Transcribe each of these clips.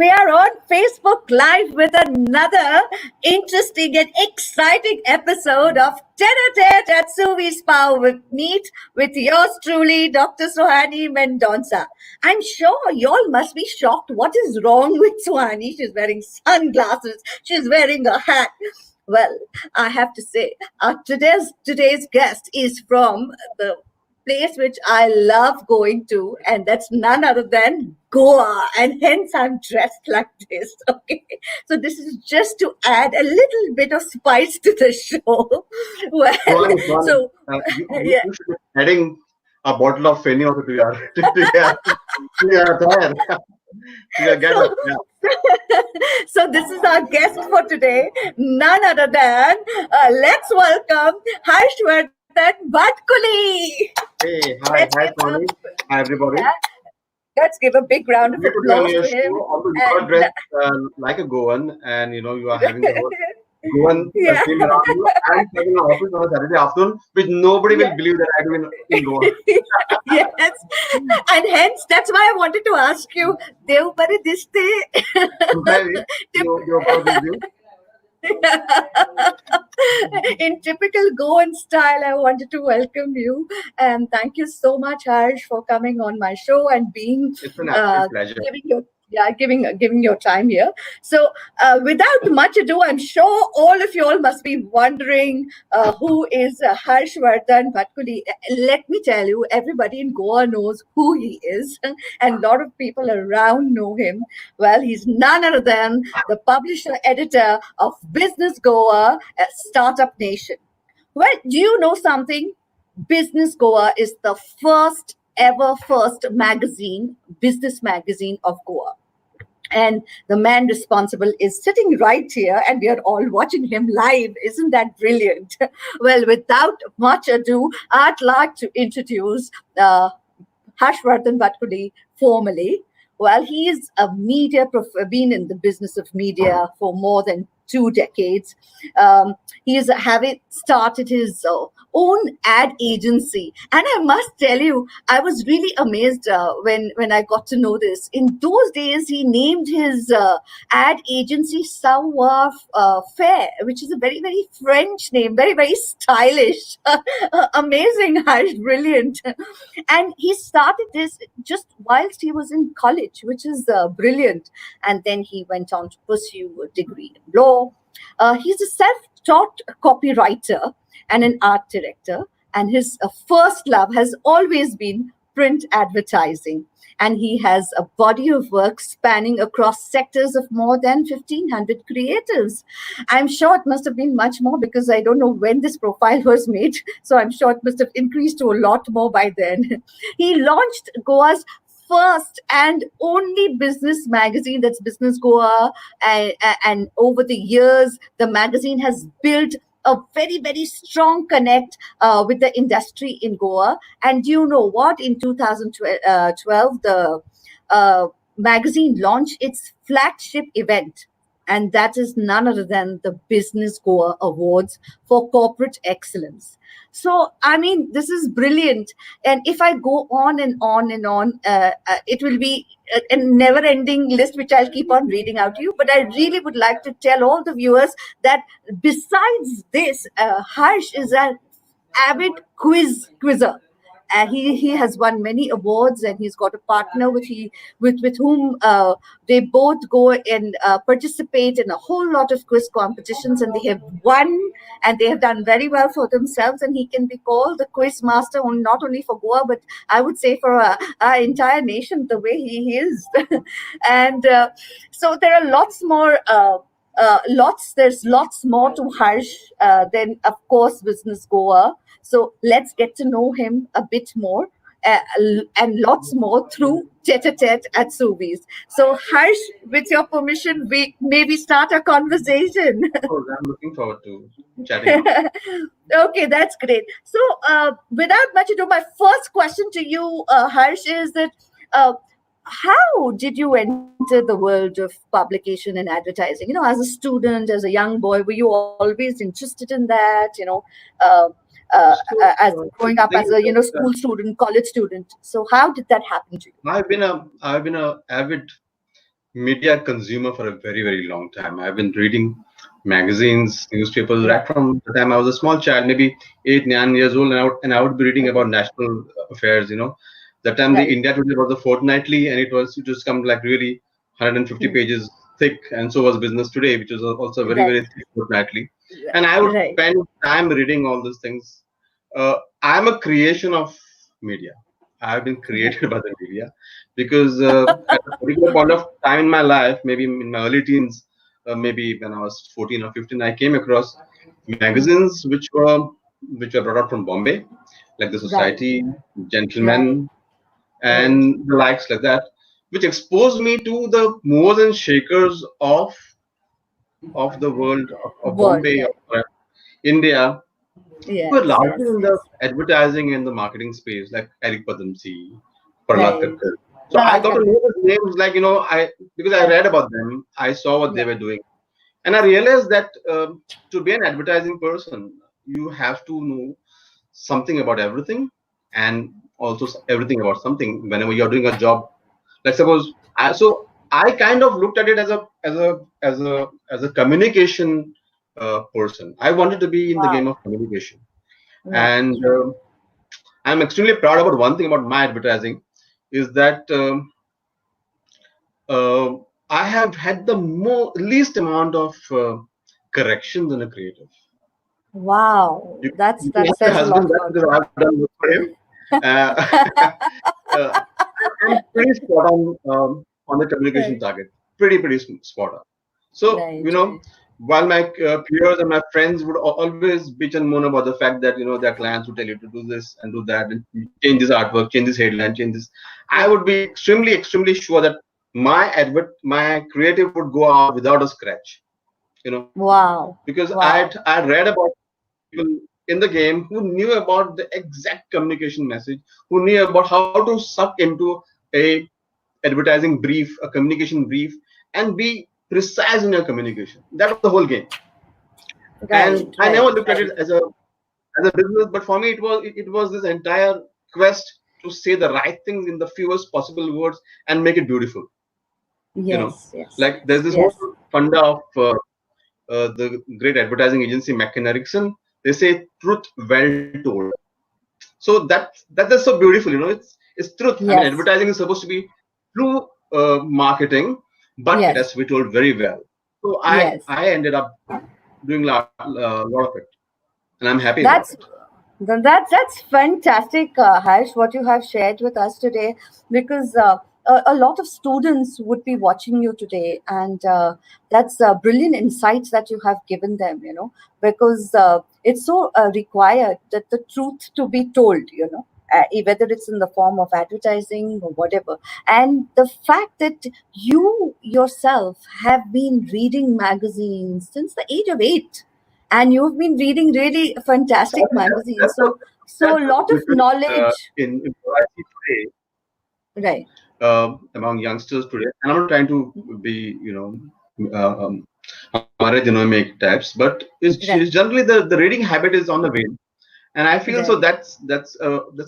we are on Facebook Live with another interesting and exciting episode of Tete at Suvi's Power with yours truly, Dr. Suhani Mendonca. I'm sure y'all must be shocked. What is wrong with Suhani? She's wearing sunglasses. She's wearing a hat. Well, I have to say, today's guest is from the place which I love going to, and that's none other than Goa, and hence I'm dressed like this. Okay, so this is just to add a little bit of spice to the show. Well, Ronnie, so yeah. you should be adding a bottle of Feni also to your attire, to your So, getup. Yeah. so this is our guest for today, none other than let's welcome Harshvardhan Bhatkuly. Hey, Let's hi, give a Ronnie. Hi, everybody. let's give a big round of Great to be on applause your to him. show. Although you are And dressed like a Goan, and you are having the whole Goan yeah, theme around you, and having an office on a Saturday afternoon, which nobody yeah. will believe that I do in Goa. Yes, and hence that's why I wanted to ask you, Dev Pare Diste. Maybe your apologies due. In typical Goan style, I wanted to welcome you and thank you so much, Harsh, for coming on my show and being It's an absolute uh, pleasure. giving your time here. So, without much ado, I'm sure all of you all must be wondering who is Harshvardhan Bhatkuly. Let me tell you, everybody in Goa knows who he is, and a lot of people around know him. Well, he's none other than the publisher editor of Business Goa, a startup nation. Well, do you know something? Business Goa is the first magazine, business magazine of Goa. And the man responsible is sitting right here, and we are all watching him live. Isn't that brilliant? Well, without much ado, I'd like to introduce Harshvardhan Bhatkuly formally. Well, he is been in the business of media for more than 2 decades. He is having started his own ad agency, and I must tell you, I was really amazed when I got to know this. In those days, he named his ad agency Savoir Faire, which is a very very French name, very very stylish, amazing, Harsh, brilliant. And he started this just whilst he was in college, which is brilliant. And then he went on to pursue a degree in law. He's a self-taught copywriter and an art director, and his first love has always been print advertising. And he has a body of work spanning across sectors of more than 1,500 creatives. I'm sure it must have been much more because I don't know when this profile was made. So I'm sure it must have increased to a lot more by then. He launched Goa's first and only business magazine, that's Business Goa. And over the years, the magazine has built a very, very strong connect with the industry in Goa. And you know what? In 2012, the magazine launched its flagship event, and that is none other than the Business Goa Awards for Corporate Excellence. So, I mean, this is brilliant. And if I go on and on and on, it will be a never ending list, which I'll keep on reading out to you. But I really would like to tell all the viewers that besides this, Harsh is an avid quizzer. He has won many awards, and he's got a partner with whom they both go and participate in a whole lot of quiz competitions, and they have won, and they have done very well for themselves. And he can be called the quiz master, not only for Goa, but I would say for our entire nation, the way he is. And so there are lots more. There's lots more to Harsh than, of course, Business Goa. So let's get to know him a bit more, and lots more through Tete at Suvi's. So Harsh, with your permission, we maybe start a conversation. Of course, I'm looking forward to chatting. Okay, that's great. So without much ado, my first question to you, Harsh, is that uh, how did you enter the world of publication and advertising? As a student, as a young boy, were you always interested in that? Uh, So, as growing the up thing as is a that school student, college student. So how did that happen to you? I've been a avid media consumer for a very, very long time. I've been reading magazines, newspapers Right. right from the time I was a small child, maybe 8, 9 years old, and I would be reading Okay. about national affairs. That time the Right. India Today was a fortnightly, and it just come like really 150 Hmm. pages thick, and so was Business Today, which was also very, Right. very thick fortnightly. And I would Right. spend time reading all these things. I'm a creation of media. I've been Right. created by the media because at a particular point of time in my life, maybe in my early teens, maybe when I was 14 or 15, I came across Hmm. magazines which were brought out from Bombay, like the Right. Society, Right. Gentleman, Right. and the likes like that, which exposed me to the movers and shakers of the world of Word. Bombay, Right. of India, who are Yes. largely Yes. in the Yes. advertising and the marketing space, like Eric Padamsi, Prahlad Right. Kakkar. So I Prahlad got to Kakkar. know these names, like I because I Right. read about them, I saw what they Right. were doing, and I realized that to be an advertising person, you have to know something about everything, and also everything about something. Whenever you're doing a job, let's suppose, I kind of looked at it as a communication person. I wanted to be in the game Wow. of communication, Right. and Right. I'm extremely proud about one thing about my advertising is that uh, I have had the least amount of corrections in a creative. Wow. You can That ask my says a husband lot that about because you. I've done work for him. Uh, I'm pretty spot on the communication Right. target. Pretty spot on. So Right. Right. while my peers and my friends would always bitch and moan about the fact that their clients would tell you to do this and do that and change this artwork, change this headline, change this, I Right. would be extremely sure that my creative would go out without a scratch. Wow. Because Wow. I read about people in the game who knew about the exact communication message, who knew about how to suck into a advertising brief, a communication brief, and be precise in your communication. That was the whole game. Right. And I Right. never looked at Right. it as a business, but for me it was this entire quest to say the right things in the fewest possible words and make it beautiful. You know, Yes. Yes. like there's this whole Yes. funda of the great advertising agency McKin Erickson. They say truth well told. So that's so beautiful. It's truth. I mean, Yes. advertising is supposed to be true marketing, but it Yes. has to be told very well. So I Yes. I ended up doing a lot of it, and I'm happy about it. That's that's fantastic, Harsh, what you have shared with us today, because a lot of students would be watching you today, and that's brilliant insights that you have given them. Because it's so required that the truth to be told. Whether it's in the form of advertising or whatever, and the fact that you yourself have been reading magazines since the age of 8, and you've been reading really So I fantastic think magazines, so a that's lot what's of missing knowledge. in variety today Right. among youngsters today. And I'm not trying to be हमारे genomic types, but it's Right. generally the reading habit is on the wane. And I feel so Right. that's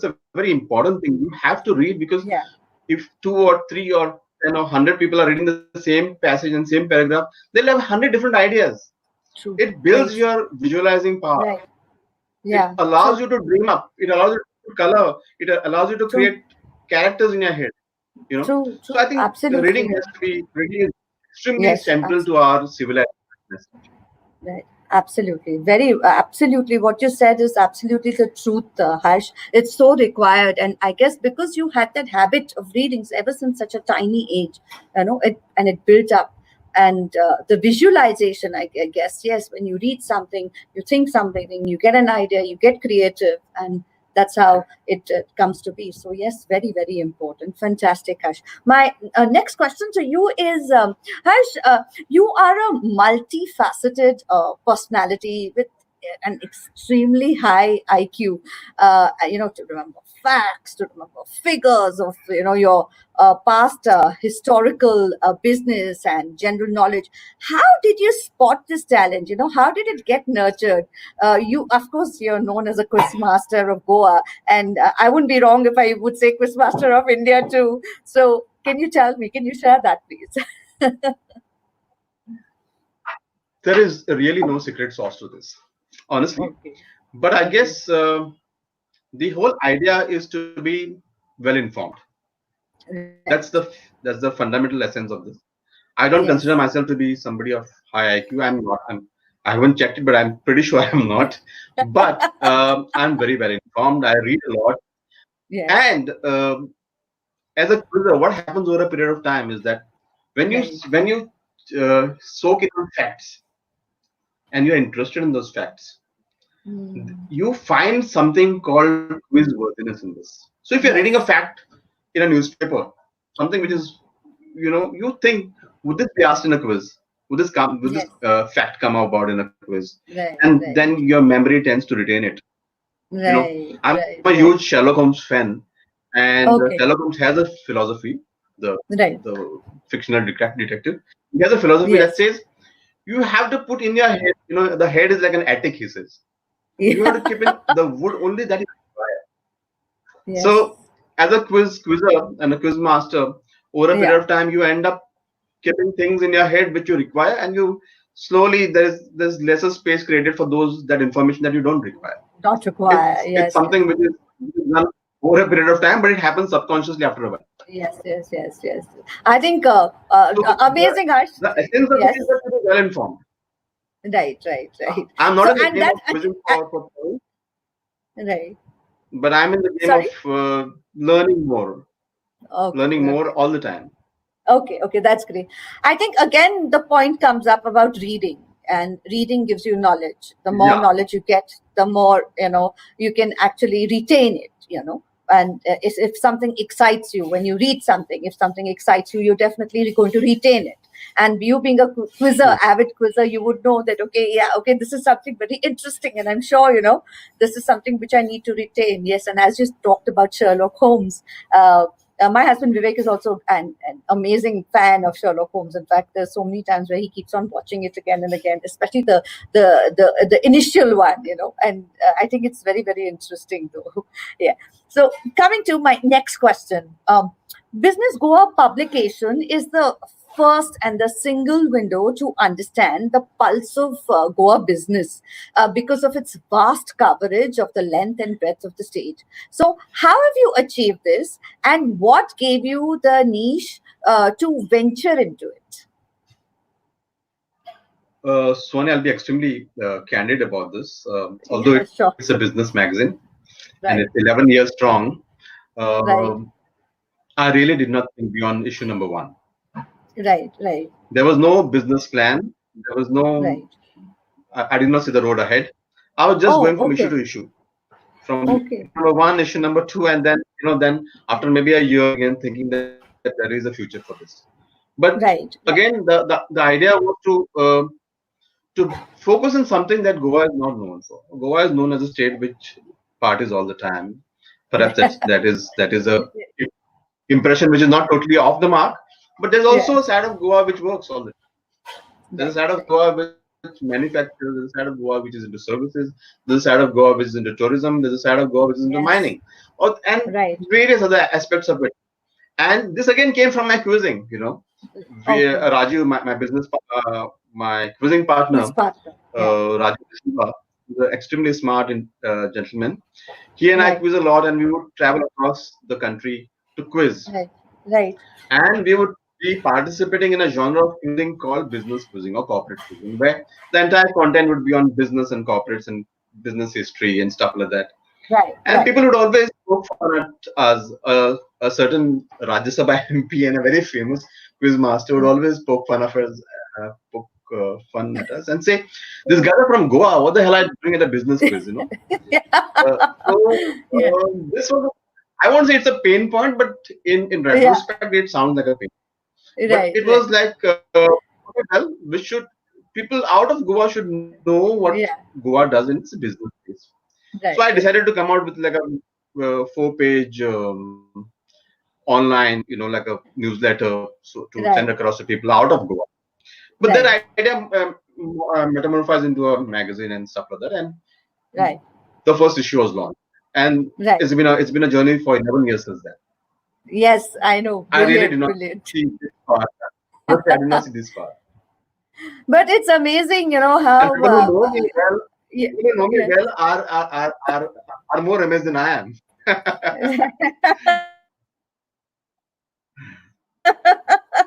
a very important thing. You have to read because Yeah. if two or three or 10 or 100 people are reading the same passage and same paragraph, they'll have 100 different ideas. True. It Very builds true. your visualizing power. Right. It Yeah. allows True. you to dream up. It allows you to color. It allows you to True. create characters in your head. True. So I True. think Absolutely. reading is extremely Yes. central to our civilization. Right. Absolutely. Very absolutely. What you said is absolutely the truth, Harsh. It's so required. And I guess because you had that habit of readings ever since such a tiny age, it built up. And the visualization, I guess, yes, when you read something, you think something, you get an idea, you get creative, and that's how it comes to be. So, yes, very, very important. Fantastic, Harsh. My next question to you is, Harsh, you are a multifaceted personality with an extremely high IQ. To remember facts, to remember figures of your past historical business and general knowledge. How did you spot this talent? How did it get nurtured? You, of course, you're known as a quiz master of Goa, and I wouldn't be wrong if I would say quiz master of India too. So, can you tell me? Can you share that, please? There is really no secret sauce to this, honestly. Okay. But I Okay. guess the whole idea is to be well informed. Right. That's the fundamental essence of this. I don't consider Yes. myself to be somebody of high IQ. I'm not. I haven't checked it, but I'm pretty sure I'm not. But I'm very well informed. I read a lot, Yes. and as a quizzer, what happens over a period of time is that Right. when you soak in on facts and you're interested in those facts, Mm. you find something called quiz worthiness in this. So if you're reading a Yes. fact in a newspaper, something which Mm. is, you think, would this be asked in a quiz? Would this Yes. fact come about in a quiz? Right. And Right. then your memory tends to retain it. Right. I'm a Right. huge Right. Sherlock Holmes fan, and Okay. Sherlock Holmes has a philosophy, the Right. the fictional detective. He has a philosophy that Yes. says you have to put in your head, the head is like an attic, he says. You have to Yeah. keep in the wood only that is required. Yes. So, as a quizzer and a quiz master, over a period Yeah. of time, you end up keeping things in your head which you require, and you slowly there's lesser space created for those that information that you don't require. Not require. It's Yes. Yes. something which is done over a period of time, but it happens subconsciously after a while. Yes. Yes. Yes. Yes. I think So amazing, Harsh. the essence of it Yes. is that you be well informed. Right. Right. Right. I'm So not in the and game that of quizzing for points, right. but I'm in the game of Sorry. learning more, Okay. learning more Okay. all the time. Okay, okay, that's great. I think again the point comes up about reading, and reading gives you knowledge. The more Yeah. knowledge you get, the more you can actually retain it. And if something excites you when you read something, if something excites you, you're definitely going to retain it. And you being a quizzer, True. avid quizzer, you would know that okay, yeah, okay, this is something very interesting, and I'm sure this is something which I need to retain. Yes, and as you talked about Sherlock Holmes. My husband Vivek is also an amazing fan of Sherlock Holmes. In fact, there's so many times where he keeps on watching it again and again, especially the initial one, And I think it's very very interesting though. Yeah. So coming to my next question, Business Goa publication is the first and the single window to understand the pulse of Goa business because of its vast coverage of the length and breadth of the state. So, how have you achieved this, and what gave you the niche to venture into it? Sonia, I'll be extremely candid about this. Although Yeah, it's a sure. business magazine and it's Right, 11 years strong, uh, right, I really did not think beyond issue number one. right, right, There was no business plan. There was no. right. I did not see the road ahead. I was just Oh, going from issue okay, to issue, from okay, issue number one, issue number two, and then after maybe a year again thinking that there is a future for this. But right, again, the idea was to focus on something that Goa is not known for. Goa is known as a state which parties all the time. Perhaps that is a impression which is not totally off the mark. But there's also yes, a side of Goa which works all the time. There's a right, side of right, Goa which manufactures. There's a side of Goa which is into services. There's a side of Goa which is into tourism. There's a side of Goa which is into mining, yes, and right, various other aspects of it. And this again came from my quizzing. okay. Rajiv, my business, my quizzing partner, His partner, yeah, Rajiv D'Souza, is an extremely smart gentleman. He and I right, quiz a lot, and we would travel across the country to quiz, right, right, and we would be participating in a genre of quizzing called business quizzing or corporate quizzing, where the entire content would be on business and corporates and business history and stuff like that. right, And right, people would always poke fun at us. A certain Rajya Sabha MP and a very famous quiz master would always poke fun of us, fun at us, and say, "This guy are from Goa. What the hell are you doing at a business quiz?" So yeah, this was, I won't say it's a pain point, but in yeah, retrospect, it sounds like a pain. But right, it was right, like, okay, well, people out of Goa should know what yeah, Goa does in its business space. So I right, decided right, to come out with like a 4-page online, like a newsletter, so to send right, across to people out of Goa. But that right, idea metamorphosed into a magazine and stuff like that, and right, the first issue was launched, and right. it's been a journey for 11 years since then. Yes, I know. I really did Brilliant, not brilliant. see this part. Honestly, I did not see this far. But it's amazing, And how. people who know me well, Yeah, people who know me yeah. well are more amazed than I am.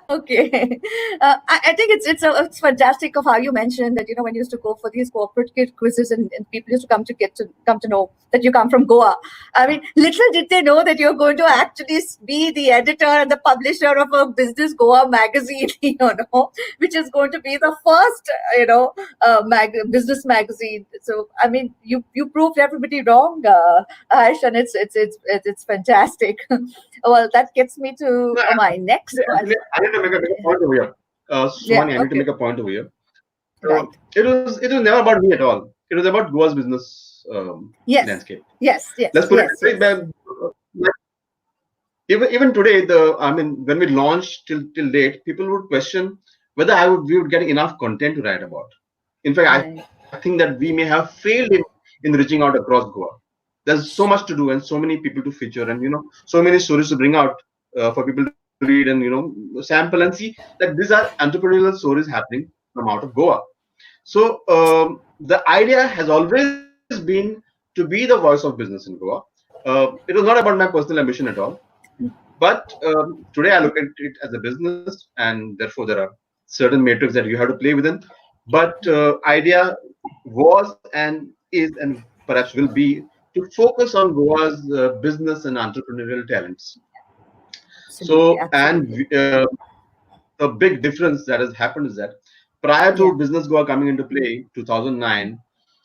Okay. I think it's fantastic of how you mentioned that, when you used to go for these corporate quizzes, and people used to come to know that you come from Goa. I mean, little did they know that you're going to actually be the editor and the publisher of a business Goa magazine, which is going to be the first, business magazine. So I mean, you proved everybody wrong, Ash, and it's fantastic. Well, that gets me to No, my next question. I need to make a point over here. Yeah. Sumani, I need to Okay. make a point over here. Right. It was never about me at all. It was about Goa's business Yes. landscape. Yes. Yes. Let's put it Yes. this way. Yes. Like, even today, when we launched till date, people would question whether we would get enough content to write about. In fact, I Right. think that we may have failed in reaching out across Goa. There's so much to do and so many people to feature, and so many stories to bring out for people to read and sample and see that these are entrepreneurial stories happening from out of Goa. So the idea has always been to be the voice of business in Goa. It was not about my personal ambition at all. But today I look at it as a business, and therefore there are certain metrics that you have to play within. But idea was and is and perhaps will be to focus on Goa's business and entrepreneurial talents. Absolutely. So, Absolutely. the big difference that has happened is that prior Yeah. to Business Goa coming into play, 2009,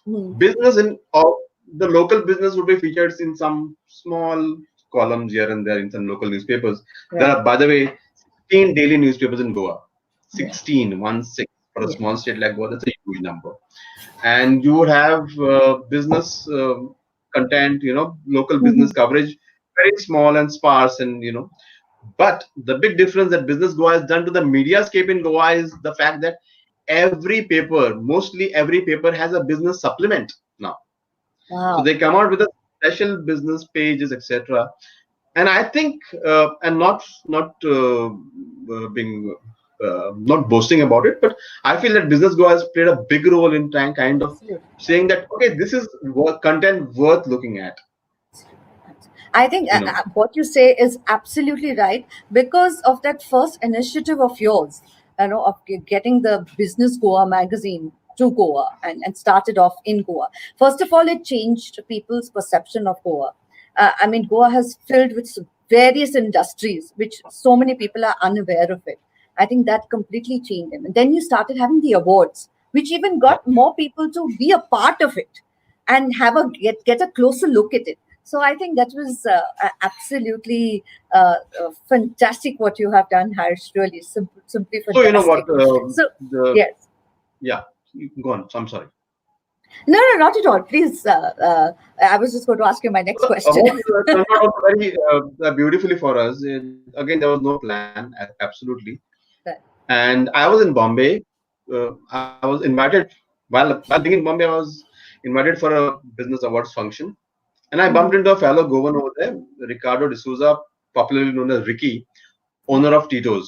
Hmm. business in of the local business would be featured in some small columns here and there in some local newspapers. There Right. are, by the way, 16 daily newspapers in Goa. Yeah. 16, 1 6 for a Yeah. small state like Goa. That's a huge number. And you would have business content, local Hmm. business coverage, very small and sparse, and but the big difference that Business Goa has done to the mediascape in Goa is the fact that mostly every paper has a business supplement now. So Wow. they come out with a special business pages, etc. And I think, and not being not boasting about it, but I feel that Business Go has played a big role in kind of Absolutely. saying that okay, this is content worth looking at. I think You know, what you say is absolutely right because of that first initiative of yours, of getting the Business Goa magazine to Goa and started off in Goa. First of all, it changed people's perception of Goa. I mean, Goa has filled with various industries, which so many people are unaware of it. I think that completely changed them. And then you started having the awards, which even yeah. got more people to be a part of it and have get a closer look at it. So I think that was absolutely fantastic what you have done, Harsh. Really, simply So you know what? fantastic. So The yes, Yeah, you can go on. So I'm sorry. no, no, not at all. Please, I was just going to ask you my next The question. award turned out very beautifully for us. Again, there was no plan, absolutely. And I was in Bombay. I was invited while being in Bombay. I was invited for a business awards function, and I bumped Mhm. into a fellow Goan over there, Ricardo D'Souza, popularly known as Ricky, Right. owner of Tito's.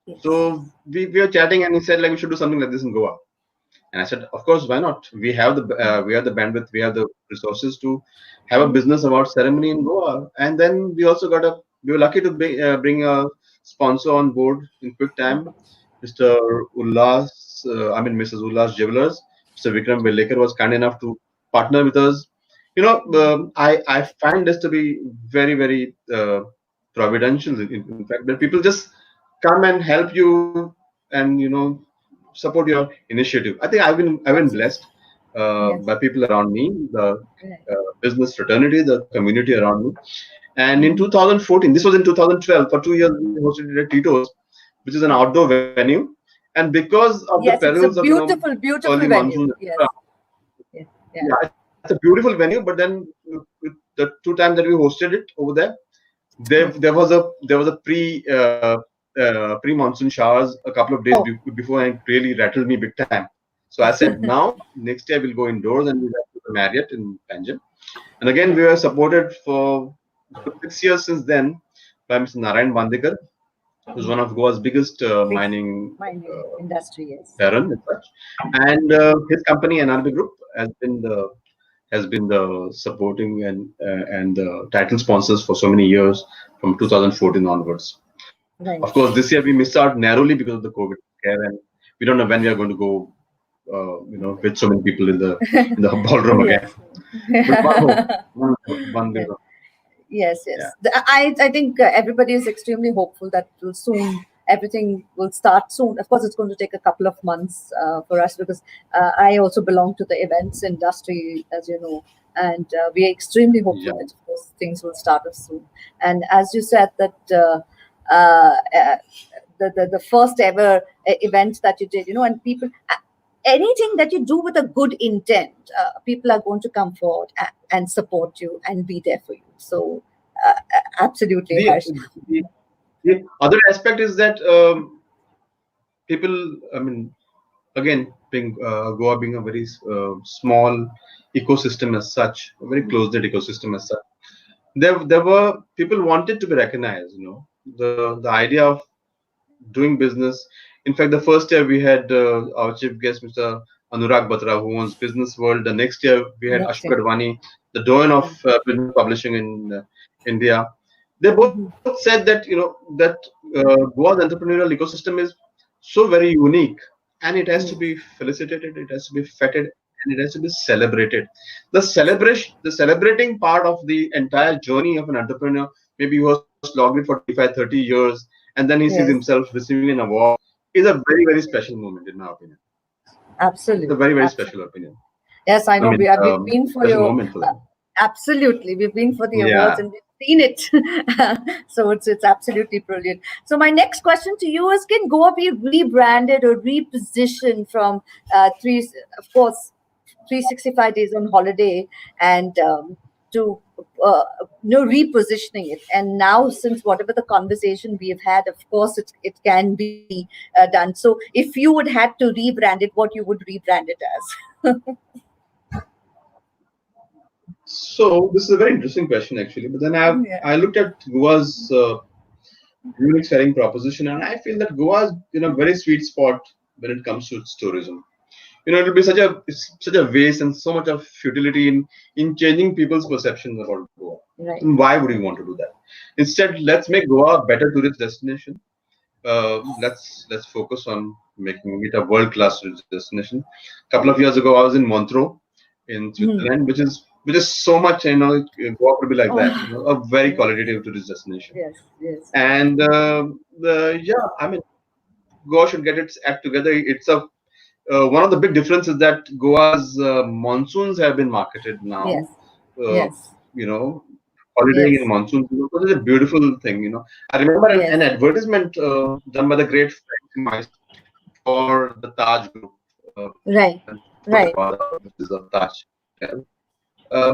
Yes. So we were chatting, and he said like we should do something like this in Goa. And I said, of course, why not? We have the bandwidth, we have the resources to have a Mhm. business award ceremony in Goa. And then we were lucky to bring a sponsor on board in quick time, Mr. Mrs. Ullas Jewelers. Mr. Vikram Velekar was kind enough to partner with us. I find this to be very, very providential. In fact, that people just come and help you and support your initiative. I think I've been Absolutely. blessed Yes. by people around me, the Right. business fraternity, the community around me. And in Mhm. 2014, this was in 2012, for 2 years we hosted it at Tito's, which is an Right. outdoor venue. And because of the Yes, it's perils a of beautiful, early beautiful monsoon, venue. etc. Yes. Yeah. Yeah. Yeah, it's a beautiful venue. But then with the 2 times that we hosted it over there, Yeah. there was a pre monsoon showers a couple of days Oh. before, and it really rattled me big time. So I said, now next year we'll go indoors, and we'll have to the Marriott in Panjim. And again, Yeah. we were supported for 6 years since then by Mr. Narayan Bandekar, who's one of Goa's biggest Big mining mining industry, yes. baron and such. And his company NRB Group has been the supporting and the title sponsors for so many years from 2014 onwards. Right. Of course, this year we missed out narrowly because of the COVID scare, and we don't know when we are going to go. With so many people in the ballroom again. Yes. But one hope, one Yes. will. Yes, Yeah, yes. I think everybody is extremely hopeful that will soon everything will start soon. Of course, it's going to take a couple of months for us because I also belong to the events industry, as you know, and we are extremely hopeful yeah. that of course things will start us soon. And as you said that. Uh, uh, the first ever event that you did, and people, anything that you do with a good intent, people are going to come forward and support you and be there for you. So, absolutely, The, Harsh. the the other aspect is that people. I mean, again, being Goa being a very small ecosystem as such, a very close knit ecosystem as such. There were people wanted to be recognized. The idea of doing business. In fact, the first year we had our chief guest, Mr. Anurag Batra, who owns Business World. The next year we had Next Ashok thing. Advani, the doyen of business publishing in India. They both said that Goa's entrepreneurial ecosystem is so very unique, and it has to Yes. be felicitated, it has to be feted, and it has to be celebrated. The celebrating part of the entire journey of an entrepreneur, maybe he was logged in for 25, 30 years, and then he sees Yes. himself receiving an award, is a very, very special moment, in my opinion. It's a Absolutely. very, very special Absolutely. opinion. Yes, I I know. mean, We've been for special your moment for them. absolutely. We've been for the awards Yeah. and we've seen it. So it's absolutely brilliant. So my next question to you is: can Goa be rebranded or repositioned from of course, 365 days on holiday and to repositioning it? And now, since whatever the conversation we have had, of course, it can be done. So if you would had to rebrand it, what you would rebrand it as? So this is a very interesting question, actually. But then Yeah. I looked at Goa's unique selling proposition, and I feel that Goa is in a very sweet spot when it comes to its tourism. It'll be such a waste and so much of futility in changing people's perceptions about Goa. Right. And why would you want to do that? Instead, let's make Goa a better tourist destination. Let's focus on making it a world-class tourist destination. A couple of years ago, I was in Montreux in Mhm. Switzerland, which is so much. Goa could be like that. Oh, A very yes, qualitative tourist destination. yes, yes, yes. And the yeah, I mean, Goa should get its act together. It's a one of the big differences that Goa's monsoons have been marketed Yes, now. Uh, yes, you know, Holidaying in yes, monsoons is a beautiful thing. I remember an yes. advertisement done by the great Frank Meister for the Taj Group, Right, right. which is a Taj Hotel,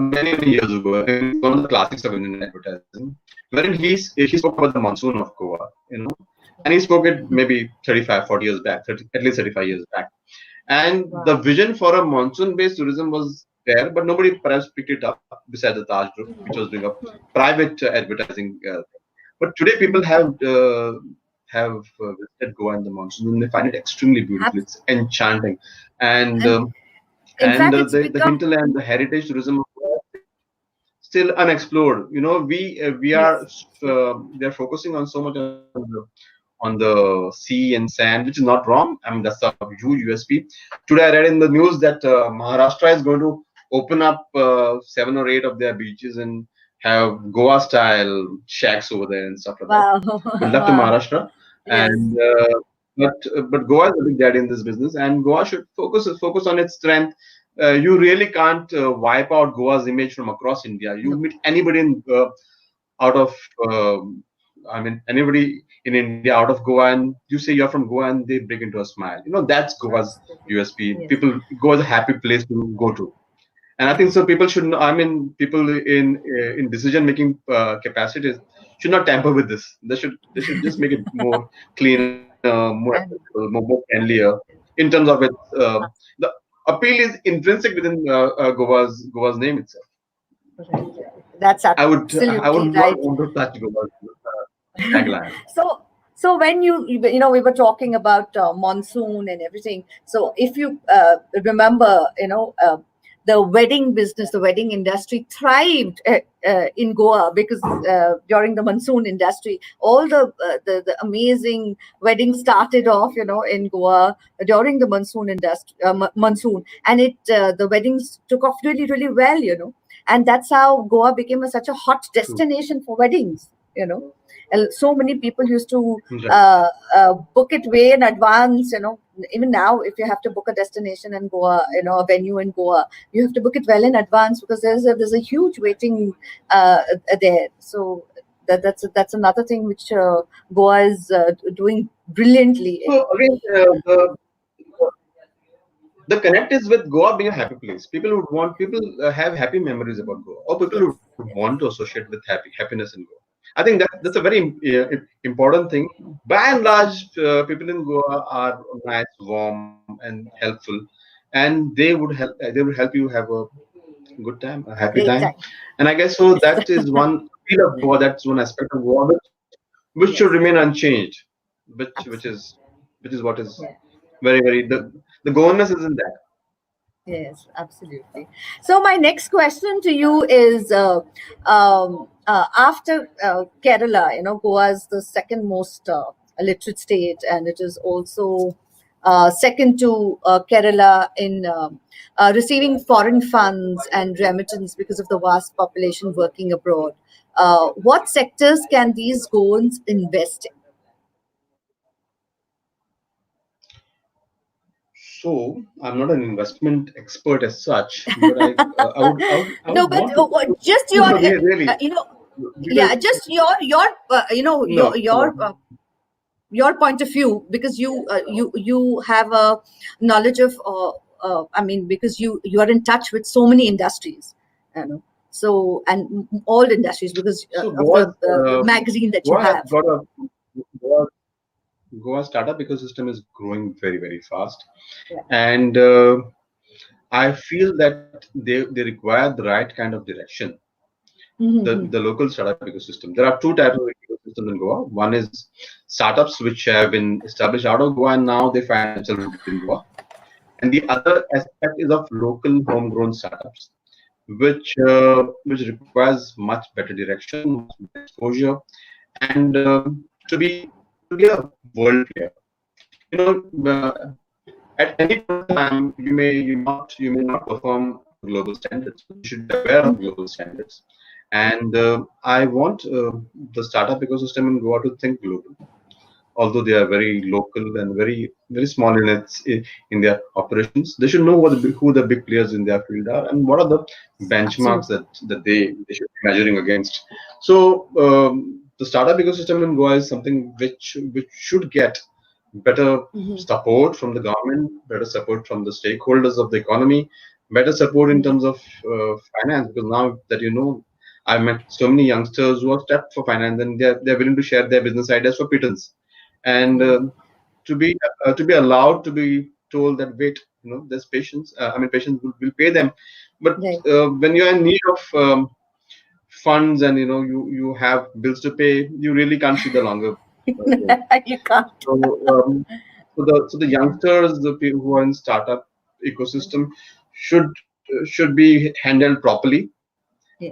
many years ago. I mean, it's one of the classics of Indian advertising, wherein he spoke about the monsoon of Goa, and he spoke it maybe 35, 40 years back, at least 35 years back. And the Wow. vision for a monsoon-based tourism was there, but nobody perhaps picked it up beside the Taj Group, which was doing a private advertising. But today, people have visited Goa in the monsoon, and they find it extremely beautiful. Abs- It's enchanting, and and in fact, it's the become hinterland, the heritage tourism of Goa is still unexplored. yes, We are focusing on so much on the sea and sand, which is not wrong. I mean, that's a huge USP. Today, I read in the news that Maharashtra is going to open up 7 or 8 of their beaches and have Goa style shacks over there and stuff like that. wow, Good luck to wow. Maharashtra. Yes, And but Goa is a big daddy in this business, and Goa should focus on its strength. You really can't wipe out Goa's image from across India. You no, meet anybody out of I mean anybody in India out of Goa, and you say you're from Goa, and they break into a smile. That's Goa's absolutely. USP. Yes, Goa is a happy place to go to, and I think so. People should. I mean, people in decision making capacities should not tamper with this. They should just make it more cleaner, more and accessible, more friendlier in terms of its the appeal is intrinsic within Goa's name itself. that's I would absolutely not right. want to touch Goa's tagline. So So when we were talking about monsoon and everything. So if you remember, the wedding business, the wedding industry thrived in Goa because during the monsoon industry, all the amazing weddings started off, in Goa during the monsoon industry, monsoon, and the weddings took off really, really well, and that's how Goa became such a hot True. destination for weddings. And so many people used to Right. book it way in advance. Even now, if you have to book a destination in Goa, a venue in Goa, you have to book it well in advance because there's a huge waiting there. So that's another thing which Goa is doing brilliantly in. So again, the connect is with Goa being a happy place. People have happy memories about Goa, or people Yes, would want to yes, associate with happiness in Goa. I think that's a very important thing. By and large, people in Goa are nice, warm, and helpful, and they will help you have a good time, a happy great time. time. And I guess so Yes, that is one feel of Goa. That's one aspect of Goa which should yes, remain unchanged, which absolutely. is what is Yeah. very the Goanness is in that. Yes, absolutely. So my next question to you is, after Kerala, Goa is the second most literate state, and it is also second to Kerala in receiving foreign funds and remittance because of the vast population working abroad. What sectors can these Goans invest So I'm not an investment expert as such, but I in? No, would but want to. just your, No, really, you know, because yeah, just your no, your point of view, because you have a knowledge of I mean, because you are in touch with so many industries, so, and all industries because so of the uh, magazine that you Goa has have. got a Goa, Goa startup ecosystem is growing very fast, Yeah. and I feel that they require the right kind of direction. Mm-hmm. The local startup ecosystem. There are two types of ecosystems in Goa. One is startups which have been established out of Goa and now they find themselves rooted in Goa. And the other aspect is of local homegrown startups, which requires much better direction, much better exposure, and to be a world player. You know, at any point of time, you may not perform up to global standards. So you should be aware of Mm-hmm. global standards. And I want the startup ecosystem in Goa to think global, although they are very local and very small in their operations. They should know who the big players in their field are and what are the benchmarks Absolutely. that they should be measuring against. So the startup ecosystem in Goa is something which should get better Mm-hmm. support from the government, better support from the stakeholders of the economy, better support in Mm-hmm. terms of finance. Because now that I've met so many youngsters who are strapped for finance and they're willing to share their business ideas for pittance, and Yeah. to be allowed to be told that wait, there's patience. I mean, patience will pay them, but Right. when you're in need of funds and you have bills to pay, you really can't see the longer road. You can't. So, so the youngsters, the people who are in startup ecosystem, should be handled properly.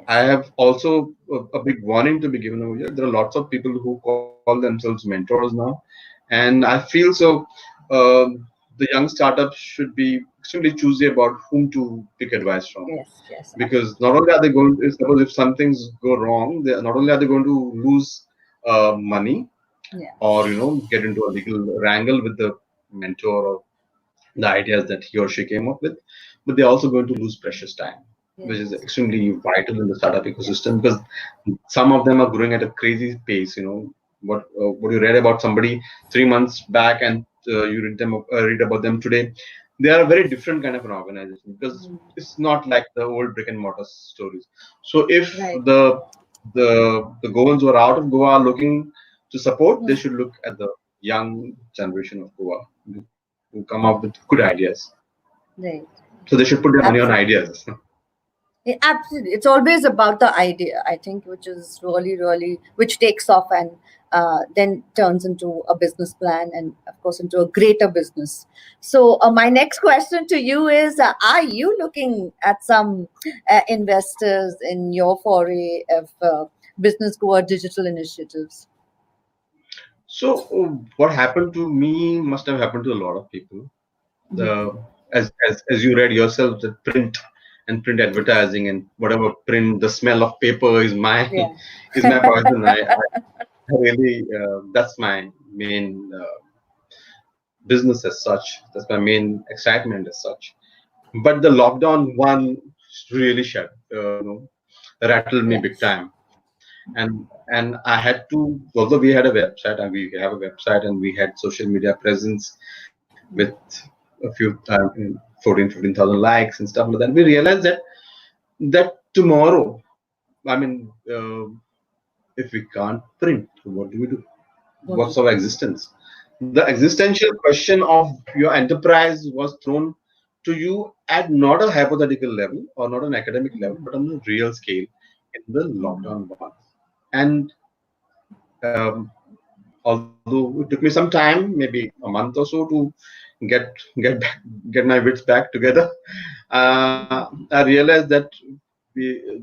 I Yes. have also a big warning to be given over here. There are lots of people who call themselves mentors now, and I feel so. The young startups should be extremely choosy about whom to pick advice from, Yes. Yes. because not only are they going, suppose if some things go wrong, not only are they going to lose money Yeah. or get into a legal wrangle with the mentor or the ideas that he or she came up with, but they're also going to lose precious time, which is Yes. extremely vital in the startup Yes. ecosystem, because some of them are growing at a crazy pace. What you read about somebody 3 months back and you read about them today, they are a very different kind of an organization, because Mm. it's not like the old brick and mortar stories. So if Right. the Goans who are out of Goa are looking to support, they Mm. should look at the young generation of Goa who come up with good ideas. Right. So they should put their money on Absolutely. ideas. Absolutely. It's always about the idea, I think, which is really, really, which takes off and then turns into a business plan and, of course, into a greater business. So, my next question to you is, are you looking at some investors in your foray of business go digital initiatives? So what happened to me must have happened to a lot of people. Mhm. As you read yourself, the print and print advertising and whatever print, the smell of paper is my Yeah. is my poison. I really that's my main business as such. That's my main excitement as such. But the lockdown one really rattled me big Yes. time. And I had to, although we had a website and we have a website and we had social media presence with a few 14 15,000 likes and stuff like that, we realized that tomorrow, I mean, if we can't print, what do we do? What What's do our existence? The existential question of your enterprise was thrown to you at not a hypothetical level or not an academic level, but on a real scale in the lockdown one. And um, although it took me some time, maybe a month or so, to get get my wits back together, I realized that we,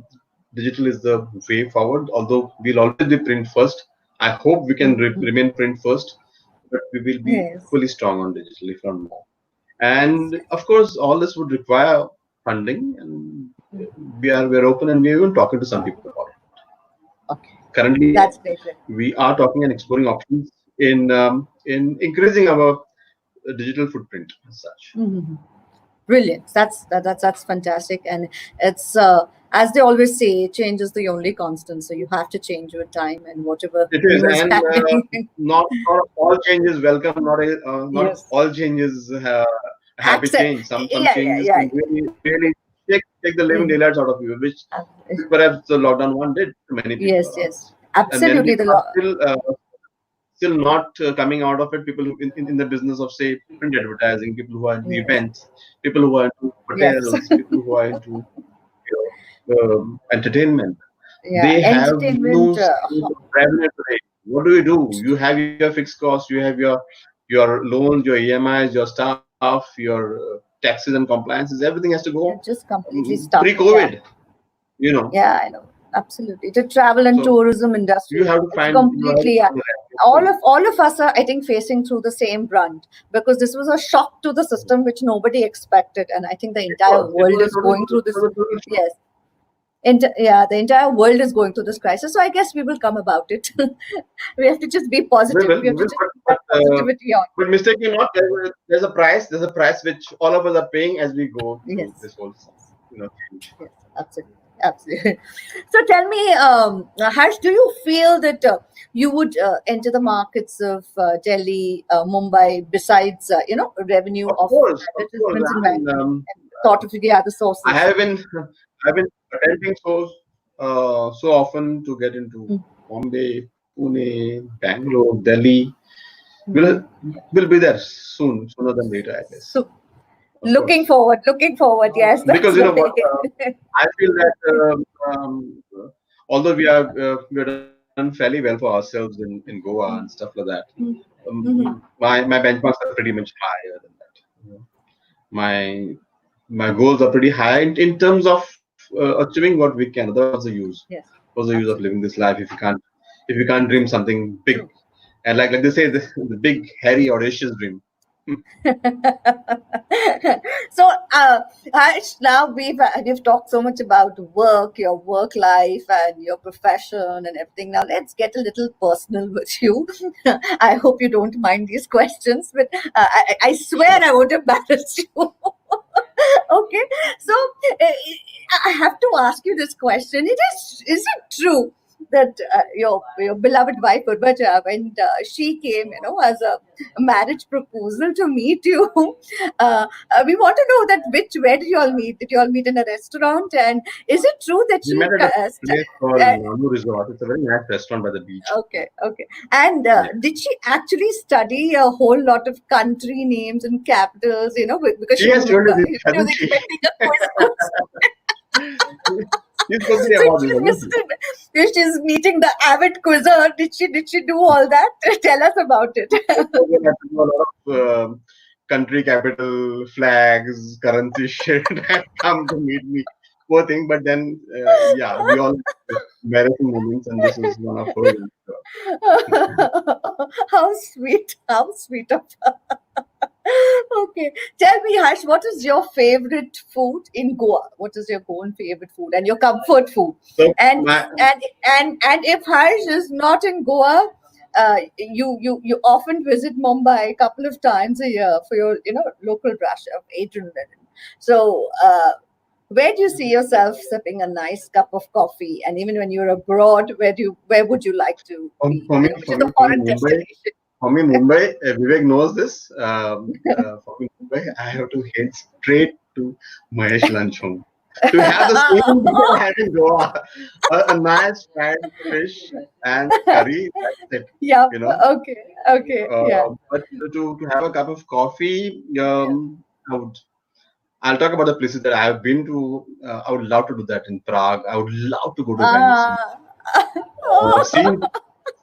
digital is the way forward. Although we'll always be print first, I hope we can remain print first, but we will be Yes. equally strong on digital, if not more. And of course, all this would require funding, and we're open, and we're even talking to some people about it. Okay. Currently, That's great. we are talking and exploring options in increasing our digital footprint as such. Mhm. Brilliant. That's fantastic, and it's as they always say, change is the only constant. So you have to change with time and whatever It is, new is and happening. not all changes welcome. Not Yes. all changes a happy Accept. change. Some Yeah, yeah, changes yeah. can really take the living Mm. daylights out of you, which perhaps the lockdown one did to many people Yes, around yes. us. And many Absolutely. people are still not coming out of it. People who in the business of, say, print advertising, people who are into Yes. events, people who are into Yes. hotels, people who are into entertainment. Yeah. They have no Entertainment. stream of revenue today. What do you do? You have your fixed costs, you have your loans, your EMIs, your staff, your taxes and compliances. Everything has to go You're just completely stuck. Yeah. pre-COVID. You know, Yeah, I know. Absolutely. The travel and so tourism you industry, have to it's find you have to completely find the right people. all of us are, I think, facing through the same brunt because this was a shock to the system which nobody expected, and I think the entire It world was a is total, going through it this. was a total shock. Yes, yeah, the entire world is going through this crisis. So I guess we will come about it. We have to just be positive. We We have to will, just keep that positivity on. but mistake me not. There's a price. There's a price which all of us are paying as we go through Yes. this whole, change. Yes, absolutely. Absolutely. So tell me, Harsh, do you feel that you would enter the markets of Delhi, Mumbai, besides, revenue of Of course. advertisements and I mean, thought of the other I sources? have been I've been attempting so often to get into Bombay, Pune, Bangalore, Delhi. We'll will be there soon, sooner than later, I guess. So Of course, looking forward. Yes, because that's you know what, right. I feel that although we are done fairly well for ourselves in Goa and stuff like that, my benchmarks are pretty much higher than that. My my goals are pretty high in terms of achieving what we can. Otherwise, what's the use? Yes, What's the use of living absolutely. this life if you can't dream something big, True. and like they say, the big, hairy, audacious dream. So, Harsh, now we've talked so much about work, your work life, and your profession and everything. Now let's get a little personal with you. I hope you don't mind these questions, but I swear I won't embarrass you. Okay, so uh, I have to ask you this question. Is it true that your beloved wife Urbaja, when she came, as a marriage proposal to meet you, we want to know that where did you all meet? Did you all meet in a restaurant? And is it true that We she met at a place called Namu Resort. It's a very nice restaurant by the beach. okay, okay. And Yeah. did she actually study a whole lot of country names and capitals? Because she was Yes, surely, she was hasn't she? expecting a quiz. You're supposed to be So about this, honestly. she's meeting the avid quizzer. Did she do all that? Tell us about it. We had to do a lot of country capital flags, currency shit and come to meet me. Poor thing, but then yeah, we all have embarrassing moments, and this is one of those. How sweet! How sweet of her. Okay, tell me, Harsh, what is your favorite food in Goa? What is your Goan favorite food and your comfort food? So And my and if Harsh is not in Goa, you often visit Mumbai a couple of times a year for your local rush of adrenaline. So where do you see yourself sipping a nice cup of coffee? And even when you're abroad, where would you like to be? for me, Which for is me, a for me, foreign Mumbai. destination? For me, Mumbai, Vivek knows this. For me, Mumbai, I have to head straight to Mahesh lunch home to have the same thing I had in Goa, a nice fried fish and curry. That's it, Yeah. you know. Okay. Okay. Yeah. But to have a cup of coffee, I would. I'll talk about the places that I have been to. I would love to do that in Prague. I would love to go to Venice. Ah.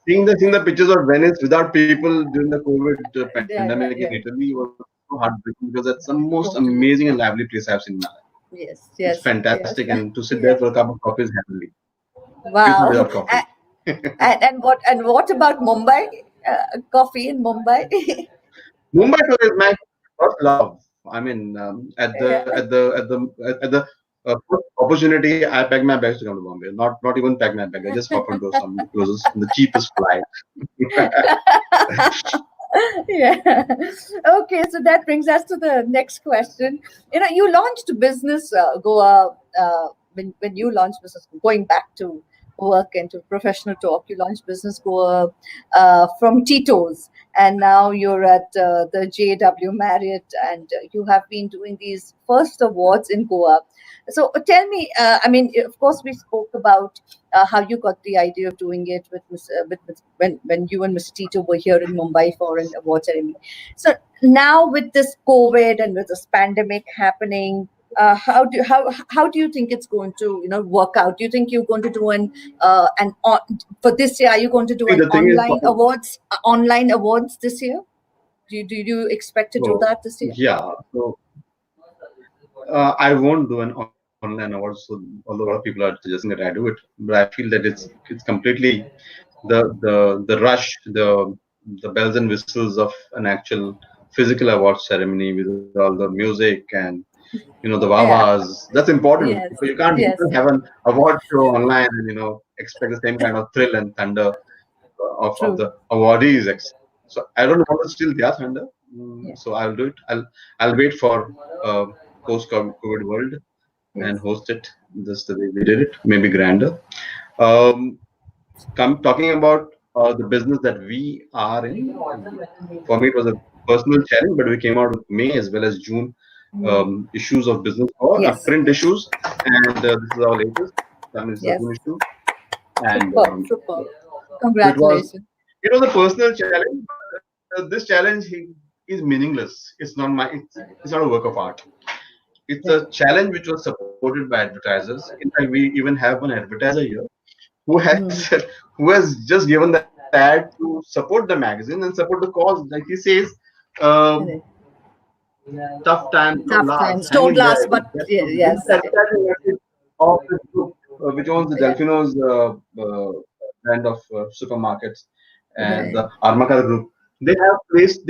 Seeing the pictures of Venice without people during the COVID Yeah. pandemic Yeah. in Yeah. Italy was so heartbreaking because that's the most Totally. amazing and lively place I've seen in my life. Yes. It's Yes. fantastic, Yes. and to sit there Yeah. for a cup of coffee is heavenly, even Wow. without coffee. And what about Mumbai? Coffee in Mumbai? Mumbai too is my first love. I mean, Yeah. at the first opportunity, I pack my bags to come to Bombay. Not even pack my bag. I just hop onto some closest, the cheapest flight. Yeah. Okay, so that brings us to the next question. You launched business Goa when you launched business, going back to work and to professional talk. You launched business Goa from Tito's, and now you're at the JW Marriott, and you have been doing these first awards in Goa. So tell me, I mean, of course, we spoke about how you got the idea of doing it when you and Mr. Tito were here in Mumbai for an award ceremony. So now with this COVID and with this pandemic happening, how do you think it's going to work out? Do you think you're going to do for this year? Are you going to do See, an the thing is, online awards this year? Do you expect to do so that this year? yeah, so I won't do an online award. So although a lot of people are suggesting that I do it, but I feel that it's completely the rush, the bells and whistles of an actual physical award ceremony with all the music and the Yeah. wah-wahs. That's important. Yes. You Yes. can't have an award show online and expect the same kind of thrill and thunder of True. the awardees. So I don't want to steal their thunder. Yeah. So I'll do it. I'll wait for uh, post-COVID world and Yes. host it just the way we did it, maybe grander. Um, talking about the business that we are in, for me it was a personal challenge, but we came out with May as well as June issues of business or Yes. print issues, and this is our latest. I mean, this is a Yes. June issue, and Super. Super. so Congratulations. it was a personal challenge, but this challenge is meaningless. It's not a work of art. It's a challenge which was supported by advertisers. In fact, we even have one advertiser here who Mm. has who has just given the ad to support the magazine and support the cause. Like he says, um, Correct. tough times don't Tough last. times Hang don't in there. last, but That's the yes. this advertising message of this group, which owns the Yeah. Delfino's brand of supermarkets and Right. the Armacar group. They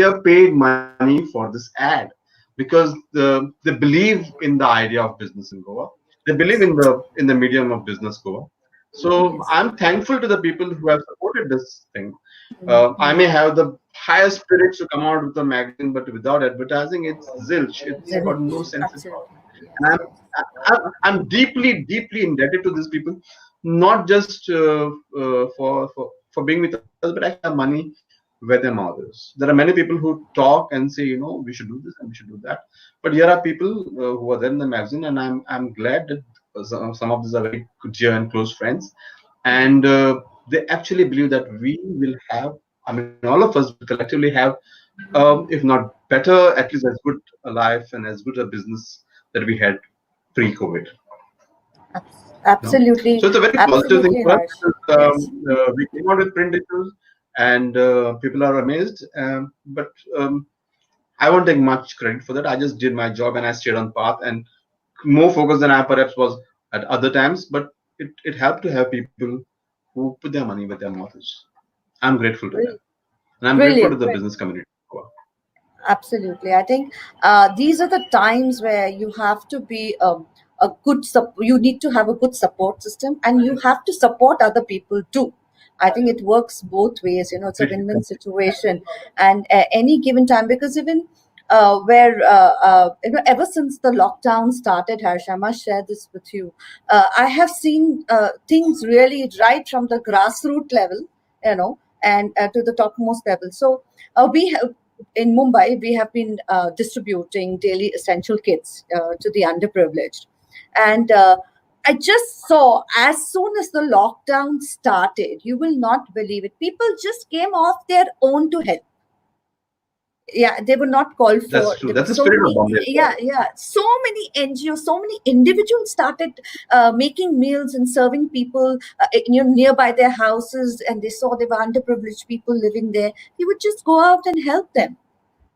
have paid money for this ad because they believe in the idea of business in Goa. They believe in the medium of business Goa. So Yes. I'm thankful to the people who have supported this thing. I Mm-hmm. may have the highest spirits to come out with a magazine, but without advertising, it's zilch. It's got no sense at all. Absolutely. And Yes. Yes. I'm deeply, deeply indebted to these people, not just for being with us, but actually have money where their mouth is. There are many people who talk and say, we should do this and we should do that. But here are people who are there in the magazine, and I'm glad that some of these are very dear and close friends, and they actually believe that we will have. I mean, all of us will collectively have, if not better, at least as good a life and as good a business that we had pre-COVID. Absolutely, So it's a very positive thing absolutely, for us Harsh. because Yes, we came out with print issues and people are amazed. But I won't take much credit for that. I just did my job and I stayed on path and more focused than I perhaps was at other times. But it helped to have people who put their money where their mouth is. I'm grateful to them. brilliant, And I'm grateful to brilliant. the business community. Absolutely. I think these are the times where you have to be a good, you need to have a good support system and you have to support other people too. I think it works both ways, it's a win-win situation. And any given time, because even ever since the lockdown started, Harsh, I must share this with you. I have seen things really right from the grassroots level, and to the topmost level. So we have in Mumbai, we have been distributing daily essential kits to the underprivileged. And I just saw as soon as the lockdown started, you will not believe it. People just came off their own to help. Yeah, they were not called That's for. true. There That's were the so spirit of many. Bombay. Yeah, so many NGOs, so many individuals started making meals and serving people, nearby their houses, and they saw there were underprivileged people living there. They would just go out and help them.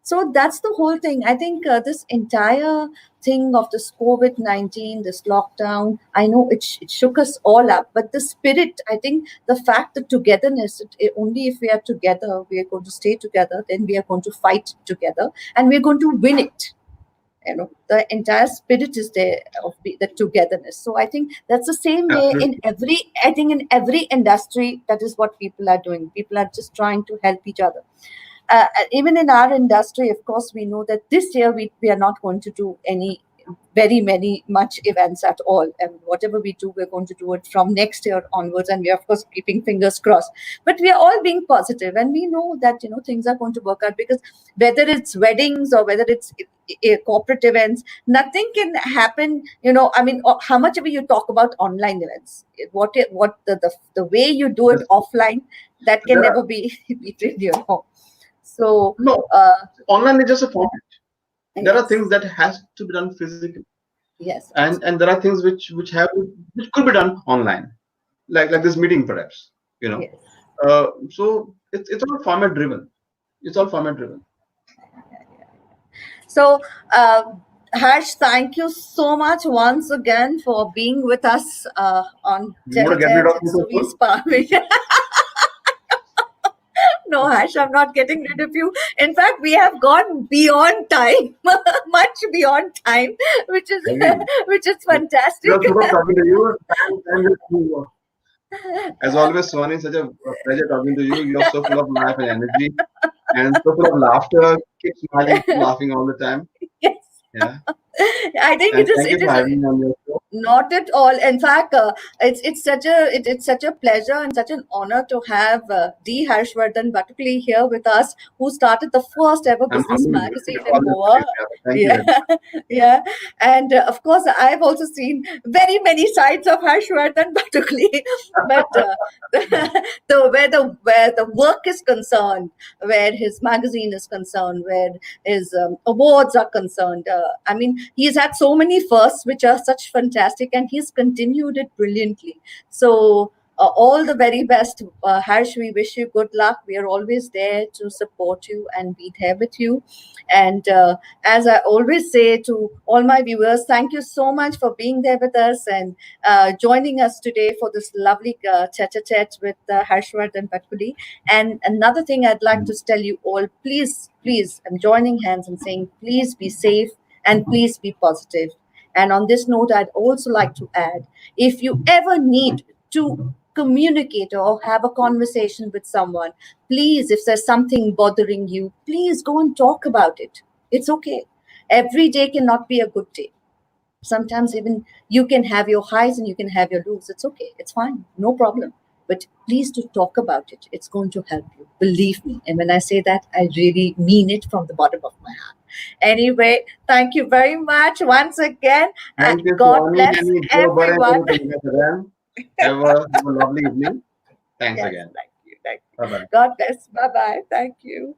So that's the whole thing. I think this entire thing of this COVID-19, this lockdown, I know it shook us all up, but the spirit, I think the fact that togetherness, only if we are together, we are going to stay together, then we are going to fight together and we're going to win it. The entire spirit is there of the togetherness. So I think that's the same way in Absolutely. every industry. That is what people are doing. People are just trying to help each other. Even in our industry, of course, we know that this year we are not going to do any very many much events at all, and whatever we do, we're going to do it from next year onwards, and we are of course keeping fingers crossed. But we are all being positive, and we know that things are going to work out, because whether it's weddings or whether it's corporate events, nothing can happen. I mean, how much ever you talk about online events, what the way you do it That's true. offline, that can There are, never be beaten. So, no, uh, online is just a format. There are things yes, that has to be done physically, yes, and there are things which could be done online, like this meeting perhaps. You know, yes. so it's all format driven. It's all format driven. So, Harsh, thank you so much once again for being with us on You want to get rid Tete. of me It's for so good? inspiring. No, Harsh, I'm not getting rid of you. In fact, we have gone beyond time, much beyond time, which is Agree. which is It fantastic. was super talking to you. And just move on. As always, Swani, such a pleasure talking to you. You're so full of life and energy and so full of laughter. Keep smiling, keep laughing all the time. Yes, Yeah. I think And it is. thank you It for is. having me on your show. Not at all. In fact, it's such a pleasure and such an honor to have the Harshvardhan Bhatkuly here with us, who started the first ever I'm business humbled. magazine You're in always Goa. praised. Yeah. Thank you very Yeah, yeah, and of course, I've also seen very many sides of Harshvardhan Bhatkuly, but where the work is concerned, where his magazine is concerned, where his awards are concerned. I mean, he's had so many firsts, which are such fantastic, and he's continued it brilliantly. So, all the very best, Harsh. We wish you good luck. We are always there to support you and be there with you. And as I always say to all my viewers, thank you so much for being there with us and joining us today for this lovely chat with Harshvardhan Bhatkuly. And another thing I'd like to much. tell you all, please, I'm joining hands and saying, please be safe and please be positive. And on this note, I'd also like to add, if you ever need to communicate or have a conversation with someone, please, if there's something bothering you, please go and talk about it. It's okay. Every day cannot be a good day. Sometimes even you can have your highs and you can have your lows. It's okay. It's fine. No problem. But please do talk about it. It's going to help you. Believe me. And when I say that, I really mean it from the bottom of my heart. Anyway, thank you very much once again. Thank you, God Swami. bless And Joe everyone. Baren. Have a lovely evening. Thanks Yes, again. thank you. Thank you. Bye bye. God bless. Bye bye. Thank you.